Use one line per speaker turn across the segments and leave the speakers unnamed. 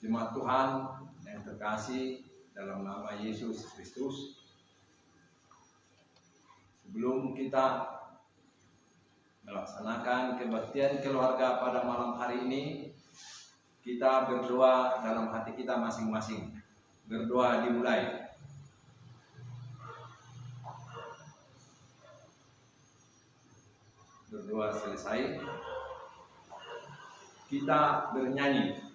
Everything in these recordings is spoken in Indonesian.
Jemaat Tuhan yang terkasih dalam nama Yesus Kristus, sebelum kita melaksanakan kebaktian keluarga pada malam hari ini, kita berdoa dalam hati kita masing-masing. Berdoa dimulai. Berdoa selesai, kita bernyanyi.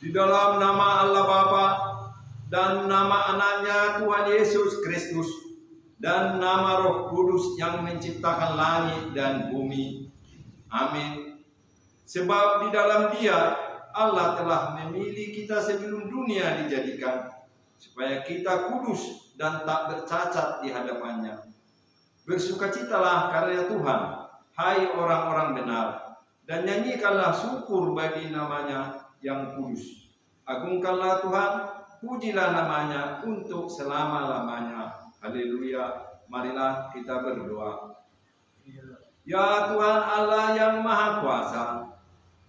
Di dalam nama Allah Bapa dan nama anaknya Tuhan Yesus Kristus dan nama Roh Kudus yang menciptakan langit dan bumi. Amin. Sebab di dalam Dia Allah telah memilih kita sebelum dunia dijadikan, supaya kita kudus dan tak bercacat di hadapannya. Bersukacitalah karena Tuhan, hai orang-orang benar, dan nyanyikanlah syukur bagi namanya yang kudus. Agungkanlah Tuhan, pujilah namanya untuk selama-lamanya. Haleluya. Marilah kita berdoa. Ya Tuhan Allah yang Maha Kuasa,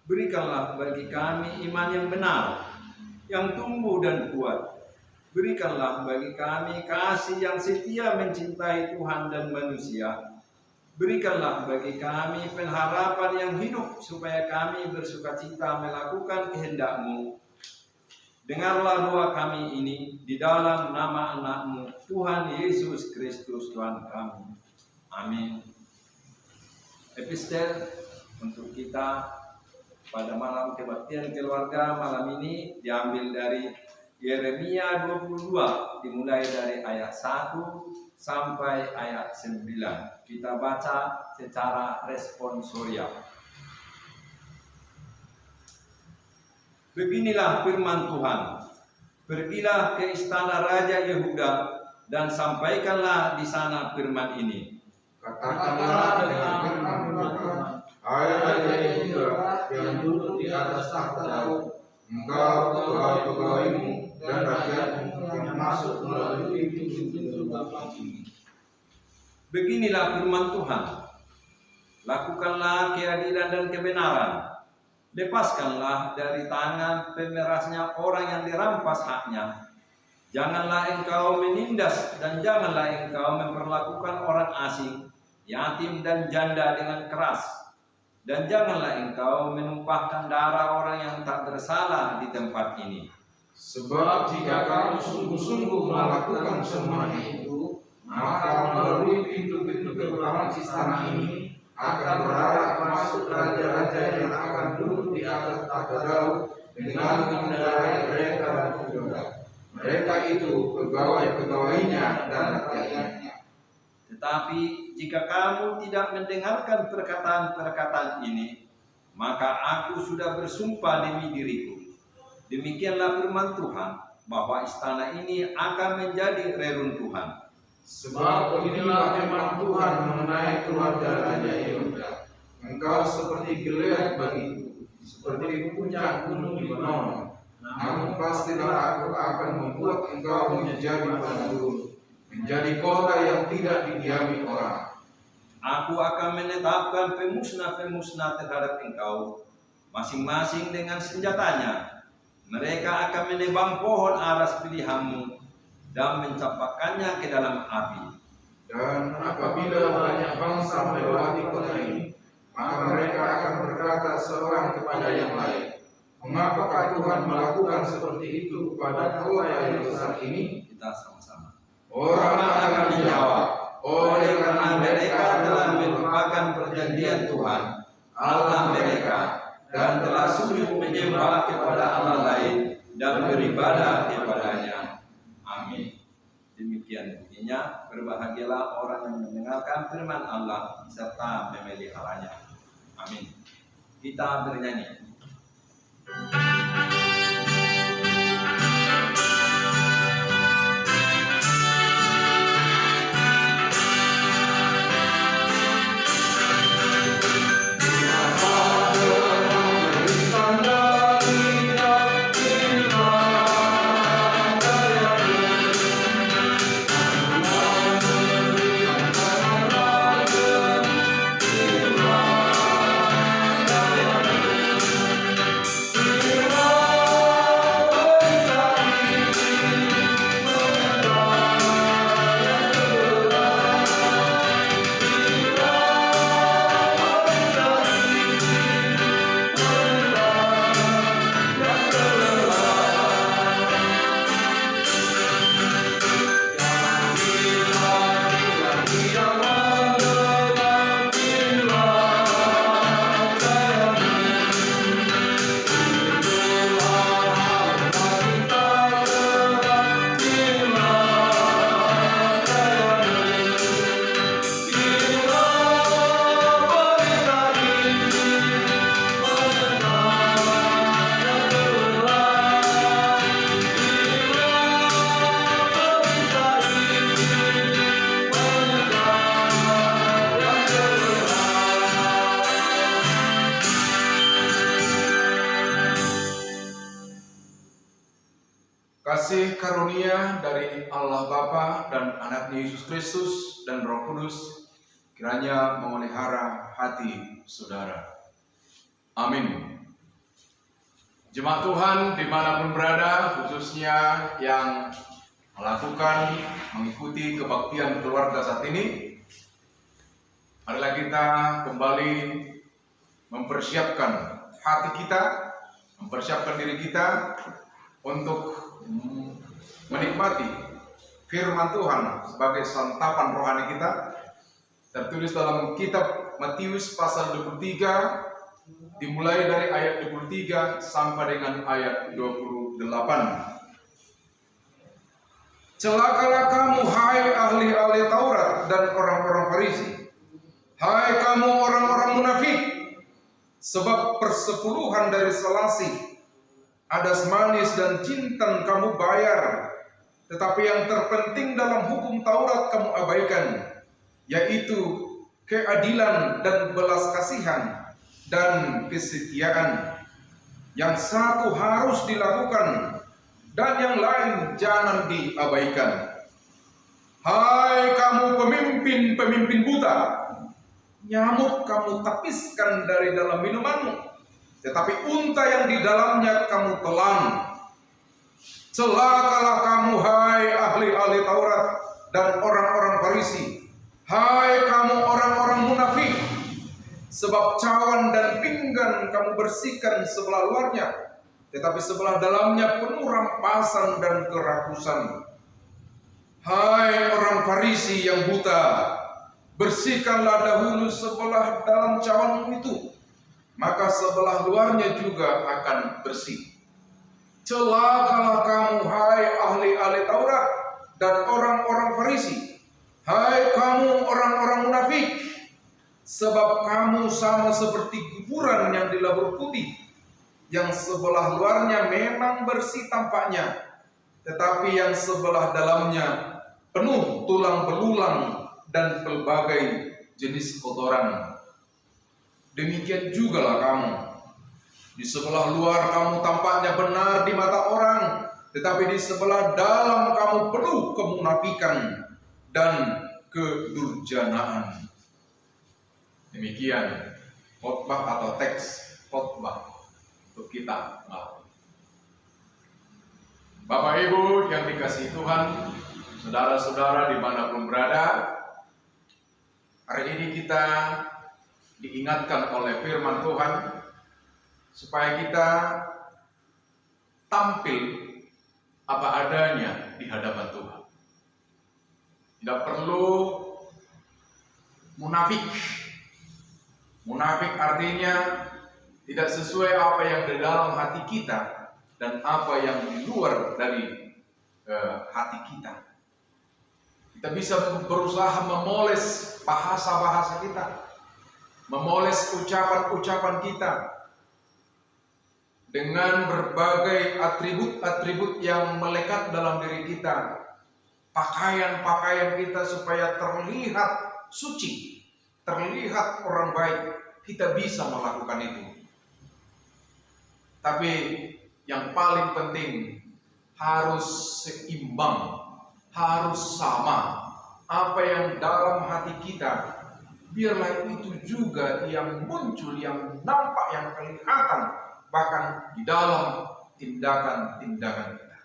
berikanlah bagi kami iman yang benar, yang tumbuh dan kuat. Berikanlah bagi kami kasih yang setia mencintai Tuhan dan manusia. Berikanlah bagi kami pengharapan yang hidup, supaya kami bersukacita melakukan kehendak-Mu. Dengarlah doa kami ini di dalam nama anak-Mu, Tuhan Yesus Kristus Tuhan kami. Amin. Epistel untuk kita pada malam kebaktian keluarga malam ini diambil dari Yeremia 22, dimulai dari ayat 1 sampai ayat 9. Kita baca secara responsorial. Beginilah firman Tuhan. Pergilah ke istana Raja Yehuda dan sampaikanlah di sana firman ini.
Katakanlah dengan firman Tuhan, hai Raja Yehuda yang duduk di atas tahta Daud, engkau, pegawai-pegawaimu dan rakyatmu yang masuk melalui pintu-pintu gerbang ini.
Beginilah firman Tuhan. Lakukanlah keadilan dan kebenaran. Lepaskanlah dari tangan pemerasnya orang yang dirampas haknya. Janganlah engkau menindas dan janganlah engkau memperlakukan orang asing, yatim dan janda dengan keras. Dan janganlah engkau menumpahkan darah orang yang tak bersalah di tempat ini.
Sebab jika kamu sungguh-sungguh melakukan semuanya itu, maka melalui pintu-pintu gerbang istana ini akan berharap masuk raja-raja yang akan duduk di atas tahta Daud dengan mengendarai kereta dan kuda. yaitu pegawai-pegawainya dan rakyatnya.
Tetapi jika kamu tidak mendengarkan perkataan-perkataan ini, maka aku sudah bersumpah demi diriku. Demikianlah firman Tuhan, bahwa istana ini akan menjadi reruntuhan.
Sebab inilah firman Tuhan mengenai keluarga Raja Yehuda. Engkau seperti Gilead bagiku, seperti puncak gunung Lebanon. Namun pastilah aku akan membuat engkau menjadi padang gurun, menjadi kota yang tidak didiami orang.
Aku akan menetapkan pemusnah-pemusnah terhadap engkau, masing-masing dengan senjatanya. Mereka akan menebang pohon aras pilihanmu dan mencampakkannya ke dalam api.
Dan apabila banyak bangsa melewati kota ini, maka mereka akan berkata seorang kepada yang lain, mengapakah Tuhan melakukan seperti itu kepada kota yang besar ini?
Kita sama-sama.
Orang akan menjawab,
oleh karena mereka telah melupakan perjanjian Tuhan, Allah mereka, dan telah sujud menyembah kepada Allah lain dan beribadah kepadanya. Amin. Demikian bunyinya, berbahagialah orang yang mendengarkan firman Allah serta memeliharanya. Amin. Kita bernyanyi.
Kasih karunia dari Allah Bapa dan Anaknya Yesus Kristus dan Roh Kudus kiranya memelihara hati saudara. Amin. Jemaat Tuhan dimanapun berada, khususnya yang mengikuti kebaktian keluarga saat ini, marilah kita kembali mempersiapkan hati kita, mempersiapkan diri kita untuk menikmati firman Tuhan sebagai santapan rohani kita. Tertulis dalam kitab Matius pasal 23, dimulai dari ayat 23 sampai dengan ayat 28. Celakalah kamu, hai ahli-ahli Taurat dan orang-orang Farisi, hai kamu orang-orang munafik, sebab persepuluhan dari selasih, adas manis dan jintan kamu bayar, tetapi yang terpenting dalam hukum Taurat kamu abaikan, yaitu keadilan dan belas kasihan dan kesetiaan. Yang satu harus dilakukan dan yang lain jangan diabaikan. Hai kamu pemimpin-pemimpin buta, nyamuk kamu tapiskan dari dalam minumanmu, tetapi unta yang di dalamnya kamu telan. Celakalah kamu, hai ahli-ahli Taurat dan orang-orang Farisi, hai kamu orang-orang munafik, sebab cawan dan pinggan kamu bersihkan sebelah luarnya, tetapi sebelah dalamnya penuh rampasan dan kerakusan. Hai orang Farisi yang buta, bersihkanlah dahulu sebelah dalam cawanmu itu, maka sebelah luarnya juga akan bersih. Celakalah kamu, hai ahli-ahli Taurat dan orang-orang Farisi, hai kamu orang-orang munafik, sebab kamu sama seperti kuburan yang dilabur putih, yang sebelah luarnya memang bersih tampaknya, tetapi yang sebelah dalamnya penuh tulang belulang dan pelbagai jenis kotoran. Demikian jugalah kamu. Di sebelah luar kamu tampaknya benar di mata orang, tetapi di sebelah dalam kamu penuh kemunafikan dan kedurjanaan. Demikian khotbah atau teks khotbah untuk kita malam. Bapak Ibu yang dikasihi Tuhan, saudara-saudara dimanapun berada, hari ini kita diingatkan oleh firman Tuhan supaya kita tampil apa adanya di hadapan Tuhan. Tidak perlu munafik. Munafik artinya tidak sesuai apa yang di dalam hati kita dan apa yang di luar dari hati kita. Kita bisa berusaha memoles bahasa-bahasa kita, memoles ucapan-ucapan kita dengan berbagai atribut-atribut yang melekat dalam diri kita, pakaian-pakaian kita supaya terlihat suci, terlihat orang baik. Kita bisa melakukan itu. Tapi yang paling penting harus seimbang, harus sama. Apa yang dalam hati kita, biarlah itu juga yang muncul, yang nampak, yang kelihatan, bahkan di dalam tindakan-tindakan kita.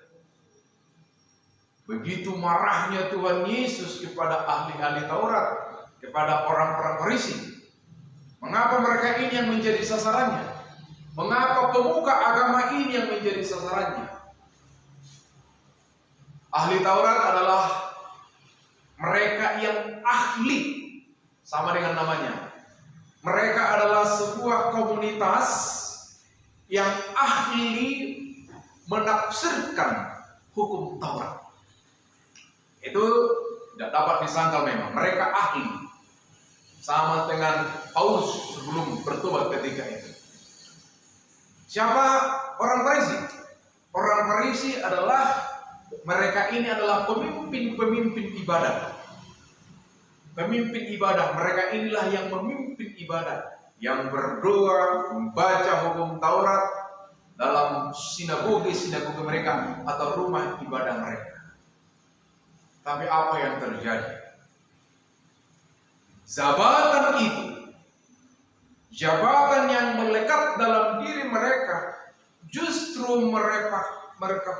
Begitu marahnya Tuhan Yesus kepada ahli-ahli Taurat, kepada orang-orang Farisi. Mengapa mereka ini yang menjadi sasarannya? Mengapa pemuka agama ini yang menjadi sasarannya? Ahli Taurat adalah mereka yang ahli, sama dengan namanya. Mereka adalah sebuah komunitas yang ahli menafsirkan hukum Taurat. Itu tidak dapat disangkal memang. Mereka ahli. Sama dengan Paulus sebelum bertobat ketika itu. Siapa orang Farisi? Orang Farisi adalah, mereka ini adalah pemimpin-pemimpin ibadah. Pemimpin ibadah, mereka inilah yang memimpin ibadah, yang berdoa, membaca hukum Taurat dalam sinagoge mereka atau rumah ibadah mereka. Tapi apa yang terjadi? Jabatan yang melekat dalam diri mereka, justru mereka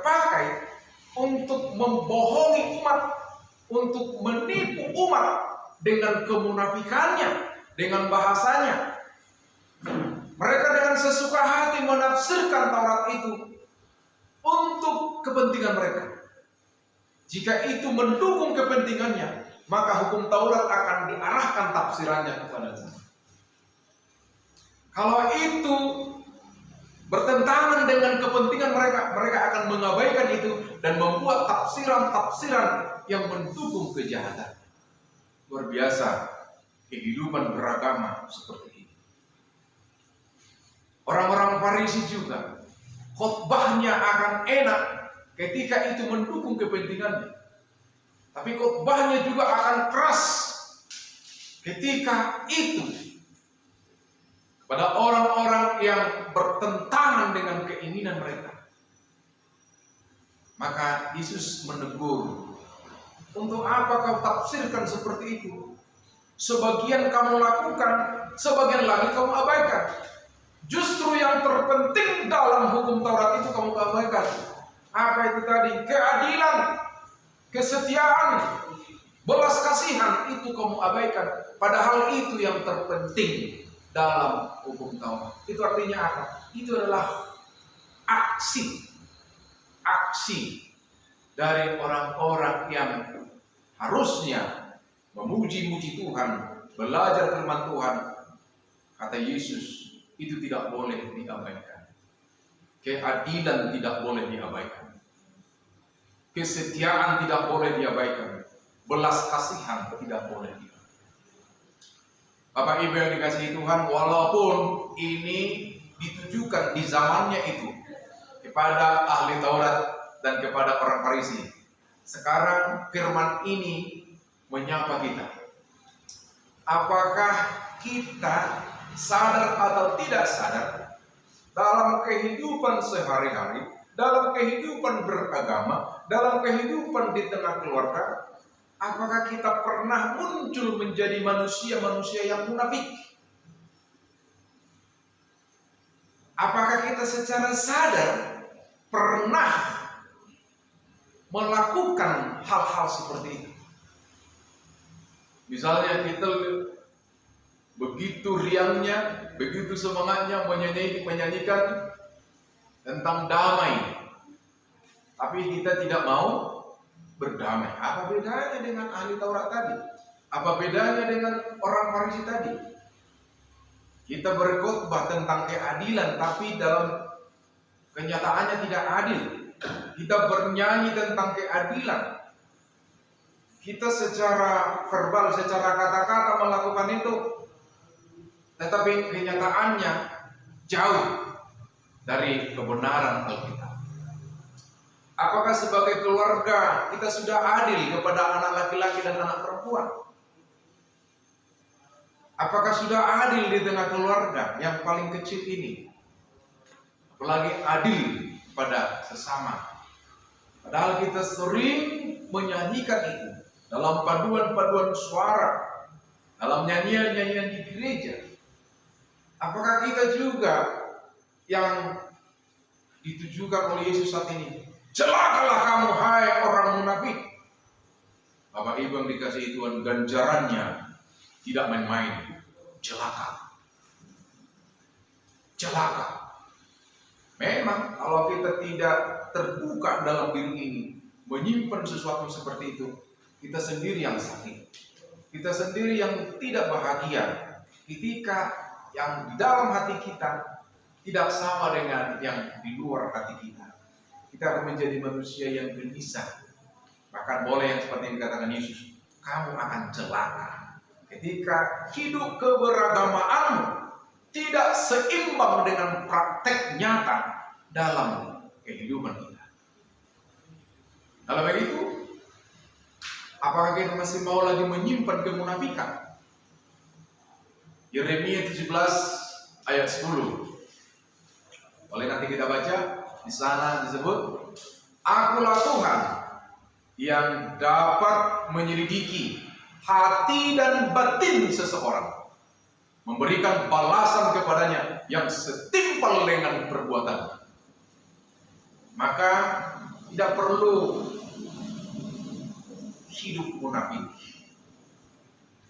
pakai untuk membohongi umat, untuk menipu umat dengan kemunafikannya, dengan bahasanya. Mereka dengan sesuka hati menafsirkan Taurat itu untuk kepentingan mereka. Jika itu mendukung kepentingannya, maka hukum Taurat akan diarahkan tafsirannya kepada kita. Kalau itu bertentangan dengan kepentingan mereka, mereka akan mengabaikan itu dan membuat tafsiran-tafsiran yang mendukung kejahatan. Luar biasa kehidupan beragama seperti ini. Orang-orang Farisi juga khotbahnya akan enak ketika itu mendukung kepentingannya. Tapi khotbahnya juga akan keras ketika itu pada orang-orang yang bertentangan dengan keinginan mereka. Maka Yesus menegur, untuk apa kau tafsirkan seperti itu? Sebagian kamu lakukan, sebagian lagi kamu abaikan. Justru yang terpenting dalam hukum Taurat itu kamu abaikan. Apa itu tadi? Keadilan, kesetiaan, belas kasihan itu kamu abaikan. Padahal itu yang terpenting dalam hukum Taurat. Itu artinya apa? Itu adalah aksi dari orang-orang yang harusnya memuji-muji Tuhan, belajar firman Tuhan. Kata Yesus, itu tidak boleh diabaikan.
Keadilan tidak boleh diabaikan. Kesetiaan tidak boleh diabaikan. Belas kasihan tidak boleh diabaikan. Bapak Ibu yang dikasihi Tuhan, walaupun ini ditujukan di zamannya itu kepada ahli Taurat dan kepada orang Farisi, sekarang firman ini menyapa kita. Apakah kita sadar atau tidak sadar dalam kehidupan sehari-hari, dalam kehidupan beragama, dalam kehidupan di tengah keluarga, apakah kita pernah muncul menjadi manusia-manusia yang munafik? Apakah kita secara sadar pernah melakukan hal-hal seperti itu? Misalnya kita begitu riangnya, begitu semangatnya menyanyikan tentang damai, tapi kita tidak mau berdamai. Apa bedanya dengan ahli Taurat tadi? Apa bedanya dengan orang Farisi tadi? Kita berkhotbah tentang keadilan, tapi dalam kenyataannya tidak adil. Kita bernyanyi tentang keadilan. Kita secara verbal, secara kata-kata melakukan itu, tetapi kenyataannya jauh dari kebenaran Alkitab. Apakah sebagai keluarga kita sudah adil kepada anak laki-laki dan anak perempuan? Apakah sudah adil di tengah keluarga yang paling kecil ini? Apalagi adil pada sesama. Padahal kita sering menyanyikan itu dalam paduan-paduan suara, dalam nyanyian-nyanyian di gereja. Apakah kita juga yang ditujukan oleh Yesus saat ini? Celakalah kamu, hai orang munafik. Bapak Ibu yang dikasihi Tuhan, ganjarannya tidak main-main. Celaka. Celaka. Memang kalau kita tidak terbuka dalam diri ini, menyimpan sesuatu seperti itu, kita sendiri yang sakit. Kita sendiri yang tidak bahagia. Ketika yang di dalam hati kita tidak sama dengan yang di luar hati kita, kita akan menjadi manusia yang gelisah. Bahkan boleh yang seperti yang dikatakan Yesus, kamu akan celaka ketika hidup keberagamaanmu tidak seimbang dengan praktek nyata dalam kehidupan kita. Kalau begitu, apakah kita masih mau lagi menyimpan kemunafikan? Yeremia 17 ayat 10. Boleh nanti kita baca. Di sana disebut, Akulah Tuhan yang dapat menyelidiki hati dan batin seseorang, memberikan balasan kepadanya yang setimpal dengan perbuatannya. Maka tidak perlu hidup munafik.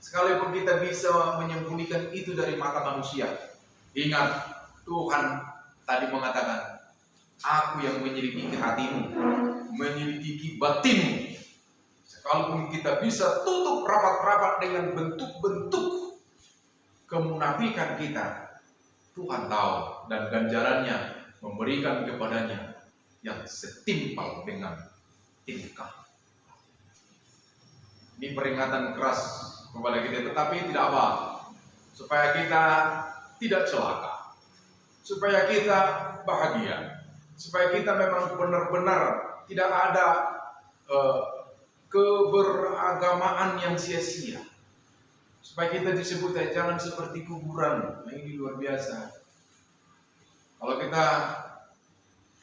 Sekalipun kita bisa menyembunyikan itu dari mata manusia, ingat Tuhan tadi mengatakan, Aku yang menyelidiki hatimu, menyelidiki batinmu. Sekalipun kita bisa tutup rapat-rapat dengan bentuk-bentuk kemunafikan kita, Tuhan tahu, dan ganjarannya memberikan kepadanya yang setimpal dengan tingkah. Ini peringatan keras kepada kita, tetapi tidak apa, supaya kita tidak celaka, supaya kita bahagia, supaya kita memang benar-benar tidak ada keberagamaan yang sia-sia, supaya kita disebut jangan seperti kuburan. Nah, ini luar biasa. Kalau kita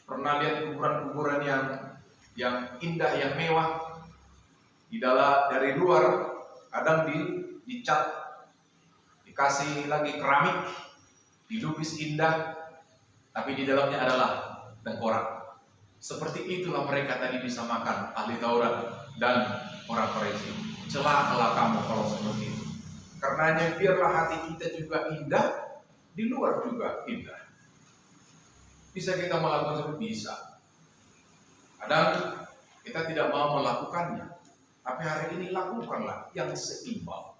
pernah lihat kuburan-kuburan yang indah, yang mewah, di dalam dari luar kadang dicat, dikasih lagi keramik, dilukis indah, tapi di dalamnya adalah tengkorak. Seperti itulah mereka tadi disamakan ahli Taurat dan orang Farisi. Celakalah kamu kalau seperti itu. Karenanya biarlah hati kita juga indah, di luar juga indah. Bisa kita melakukan seperti bisa. Kadang kita tidak mau melakukannya, tapi hari ini lakukanlah yang seimbang,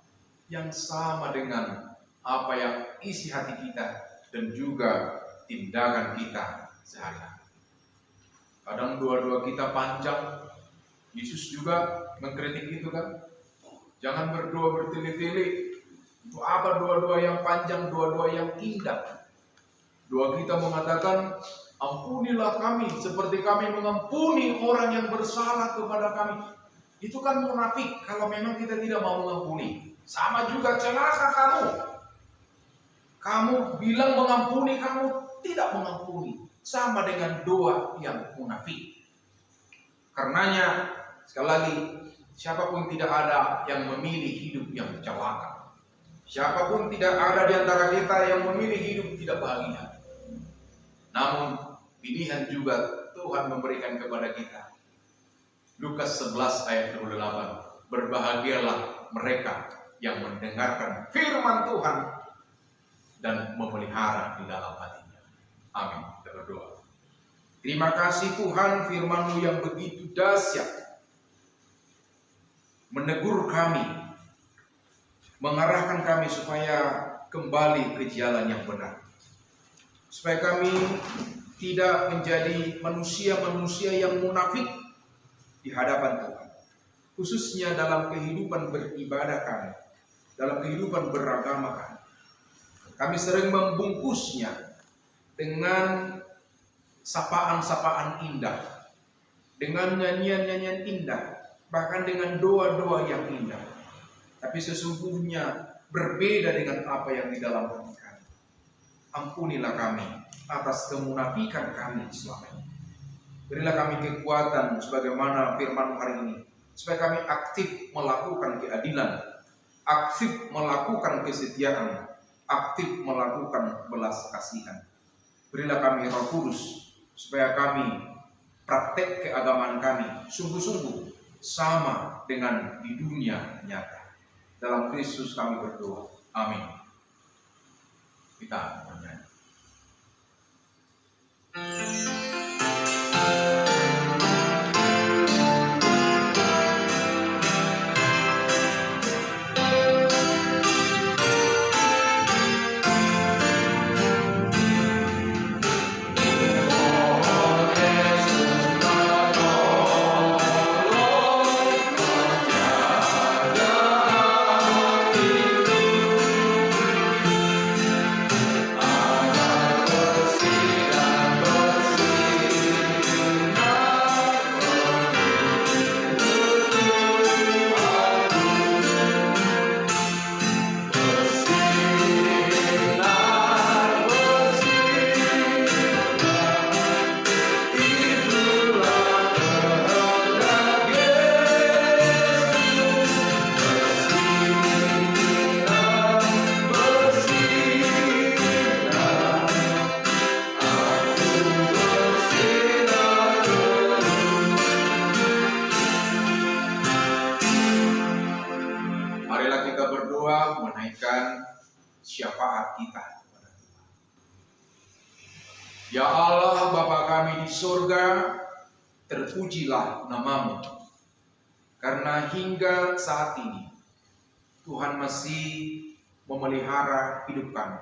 yang sama dengan apa yang isi hati kita dan juga tindakan kita sehari-hari. Kadang doa-doa kita panjang. Yesus juga mengkritik itu kan. Jangan berdoa bertele-tele. Untuk apa doa-doa yang panjang, doa-doa yang indah? Doa kita mengatakan, ampunilah kami seperti kami mengampuni orang yang bersalah kepada kami. Itu kan munafik kalau memang kita tidak mau mengampuni. Sama juga celaka kamu. Kamu bilang mengampuni, kamu tidak mengampuni. Sama dengan doa yang munafik. Karenanya, sekali lagi, siapapun tidak ada yang memilih hidup yang celaka. Siapapun tidak ada di antara kita yang memilih hidup tidak bahagia. Namun, pilihan juga Tuhan memberikan kepada kita. Lukas 11 ayat 28. Berbahagialah mereka yang mendengarkan firman Tuhan dan memelihara di dalam hatinya. Amin. Kita berdoa. Terima kasih Tuhan, firman-Mu yang begitu dahsyat menegur kami, mengarahkan kami supaya kembali ke jalan yang benar. Supaya kami tidak menjadi manusia-manusia yang munafik di hadapan Tuhan. Khususnya dalam kehidupan beribadah kami, dalam kehidupan beragama kami. Kami sering membungkusnya dengan sapaan-sapaan indah, dengan nyanyian-nyanyian indah, bahkan dengan doa-doa yang indah. Tapi sesungguhnya berbeda dengan apa yang di dalam hati kami. Ampunilah kami atas kemunafikan kami selama ini. Berilah kami kekuatan sebagaimana firman hari ini, supaya kami aktif melakukan keadilan, aktif melakukan kesetiaan, aktif melakukan belas kasihan. Berilah kami Roh Kudus, supaya kami praktek keagamaan kami sungguh-sungguh sama dengan di dunia nyata. Dalam Kristus kami berdoa. Amin. Kita bernyanyi. Syafaat kita kepada Tuhan. Ya Allah Bapa kami di surga, terpujilah nama-Mu, karena hingga saat ini Tuhan masih memelihara hidup kami,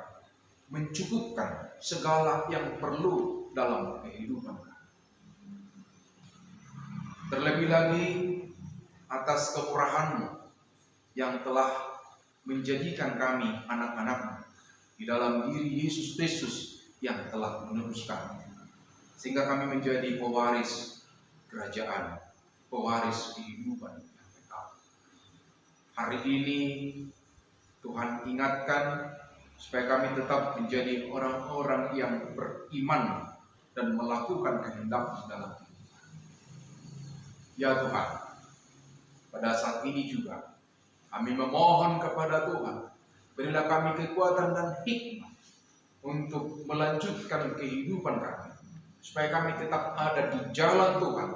mencukupkan segala yang perlu dalam kehidupan kami. Terlebih lagi atas kemurahan-Mu yang telah menjadikan kami anak-anak-Mu di dalam diri Yesus Kristus yang telah meneruskan, sehingga kami menjadi pewaris kerajaan, pewaris kehidupan yang kekal. Hari ini Tuhan ingatkan supaya kami tetap menjadi orang-orang yang beriman dan melakukan kehendak-Mu dalam kehidupan. Ya Tuhan, pada saat ini juga kami memohon kepada Tuhan, berilah kami kekuatan dan hikmat untuk melanjutkan kehidupan kami, supaya kami tetap ada di jalan Tuhan,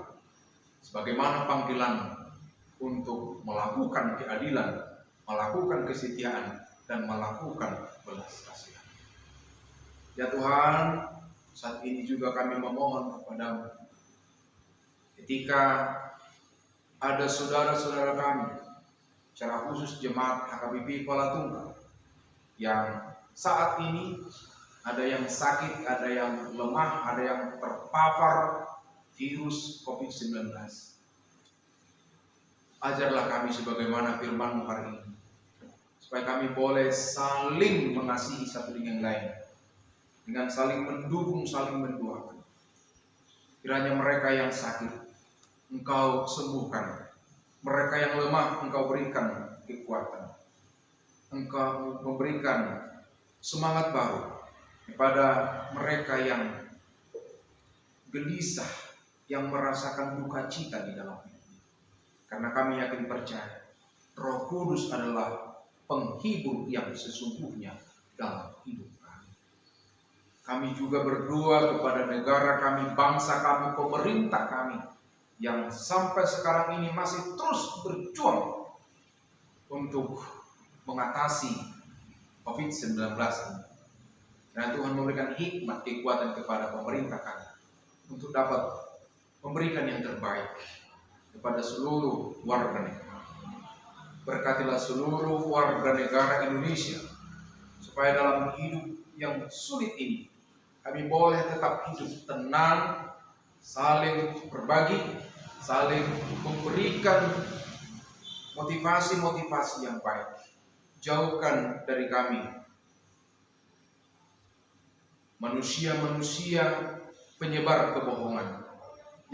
sebagaimana panggilan untuk melakukan keadilan, melakukan kesetiaan, dan melakukan belas kasihan. Ya Tuhan, saat ini juga kami memohon kepada-Mu, ketika ada saudara-saudara kami, secara khusus jemaat HKBP Kuala Tunggal, yang saat ini ada yang sakit, ada yang lemah, ada yang terpapar virus COVID-19. Ajarlah kami sebagaimana firman-Mu hari ini, supaya kami boleh saling mengasihi satu dengan yang lain, dengan saling mendukung, saling mendoakan. Kiranya mereka yang sakit Engkau sembuhkan, mereka yang lemah Engkau berikan kekuatan, Engkau memberikan semangat baru kepada mereka yang gelisah, yang merasakan duka cita di dalam hidup. Karena kami yakin percaya Roh Kudus adalah penghibur yang sesungguhnya dalam hidup kami. Kami juga berdoa kepada negara kami, bangsa kami, pemerintah kami yang sampai sekarang ini masih terus berjuang untuk mengatasi COVID-19 ini. Dan Tuhan memberikan hikmat, kekuatan kepada pemerintah kami untuk dapat memberikan yang terbaik kepada seluruh warga negara. Berkatilah seluruh warga negara Indonesia, supaya dalam hidup yang sulit ini kami boleh tetap hidup tenang, saling berbagi, saling memberikan motivasi-motivasi yang baik. Jauhkan dari kami manusia-manusia penyebar kebohongan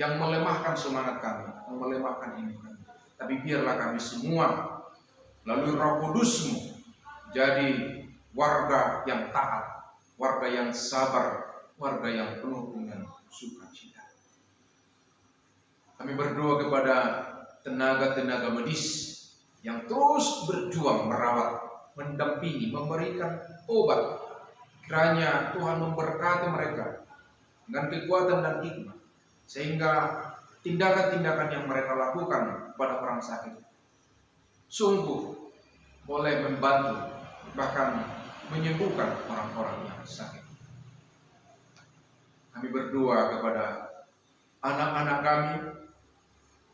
yang melemahkan semangat kami, yang melemahkan iman kami. Tapi biarlah kami semua melalui Roh Kudus-Mu jadi warga yang taat, warga yang sabar, warga yang penuh dengan sukacita. Kami berdoa kepada tenaga-tenaga medis yang terus berjuang merawat, mendampingi, memberikan obat. Kiranya Tuhan memberkati mereka dengan kekuatan dan hikmat, sehingga tindakan-tindakan yang mereka lakukan kepada orang sakit sungguh boleh membantu, bahkan menyembuhkan orang-orang yang sakit. Kami berdoa kepada anak-anak kami,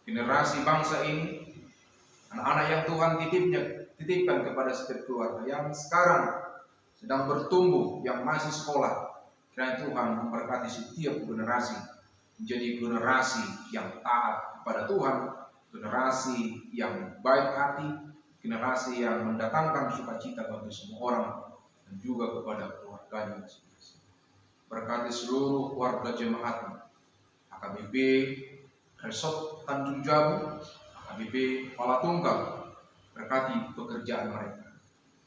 generasi bangsa ini, anak-anak yang Tuhan titipkan kepada setiap keluarga yang sekarang sedang bertumbuh, yang masih sekolah. Kiranya Tuhan memberkati setiap generasi menjadi generasi yang taat kepada Tuhan, generasi yang baik hati, generasi yang mendatangkan sukacita bagi semua orang dan juga kepada keluarganya masing-masing. Berkati seluruh warga jemaat AKBP Resort Tanjung Jabu, AKBP Pala Tunggal. Berkati pekerjaan mereka,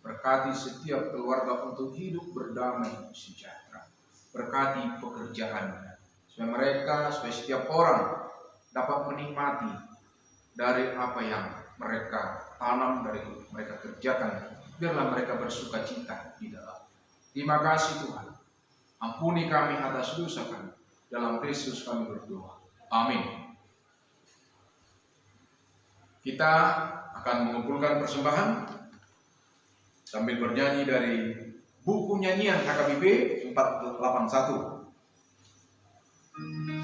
berkati setiap keluarga untuk hidup berdamai sejahtera. Berkati pekerjaannya, supaya setiap orang dapat menikmati dari apa yang mereka tanam, dari mereka kerjakan. Biarlah mereka bersuka cita di dalam. Terima kasih Tuhan. Ampuni kami atas dosa kami. Dalam Kristus kami berdoa. Amin. Kita akan mengumpulkan persembahan sambil bernyanyi dari buku nyanyian HKBP 481.
Tuhan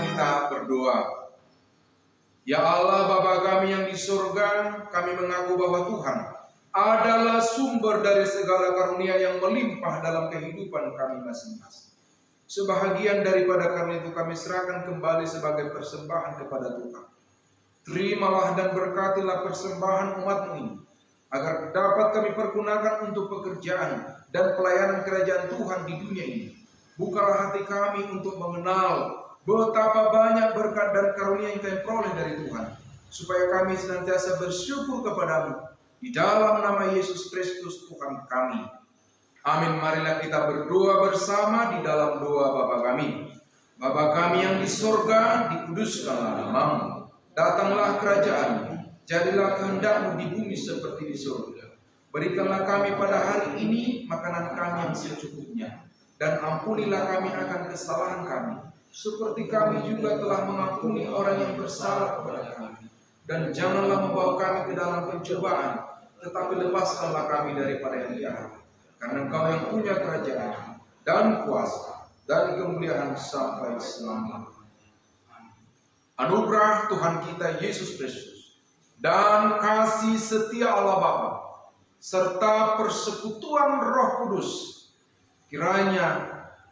kita berdoa. Ya Allah Bapa kami yang di surga, kami mengaku bahwa Tuhan adalah sumber dari segala karunia yang melimpah dalam kehidupan kami masing-masing. Sebahagian daripada karunia itu kami serahkan kembali sebagai persembahan kepada Tuhan. Terimalah dan berkatilah persembahan umat-Mu ini, agar dapat kami pergunakan untuk pekerjaan dan pelayanan kerajaan Tuhan di dunia ini. Bukalah hati kami untuk mengenal betapa banyak berkat dan karunia yang kami peroleh dari Tuhan, supaya kami senantiasa bersyukur kepada-Mu di dalam nama Yesus Kristus Tuhan kami. Amin. Marilah kita berdoa bersama di dalam doa Bapa kami. Bapa kami yang di surga, dikuduskanlah nama-Mu. Datanglah kerajaan-Mu, jadilah kehendak-Mu di bumi seperti di surga. Berikanlah kami pada hari ini makanan kami yang secukupnya, dan ampunilah kami akan kesalahan kami, seperti kami juga telah mengampuni orang yang bersalah kepada kami. Dan janganlah membawa kami ke dalam pencobaan, tetapi lepaskanlah kami daripada yang jahat. Karena Engkau yang punya kerajaan dan kuasa dan kemuliaan sampai selamanya. Anugerah Tuhan kita Yesus Kristus dan kasih setia Allah Bapa serta persekutuan Roh Kudus kiranya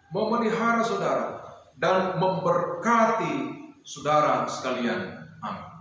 memelihara saudara dan memberkati saudara sekalian. Amin.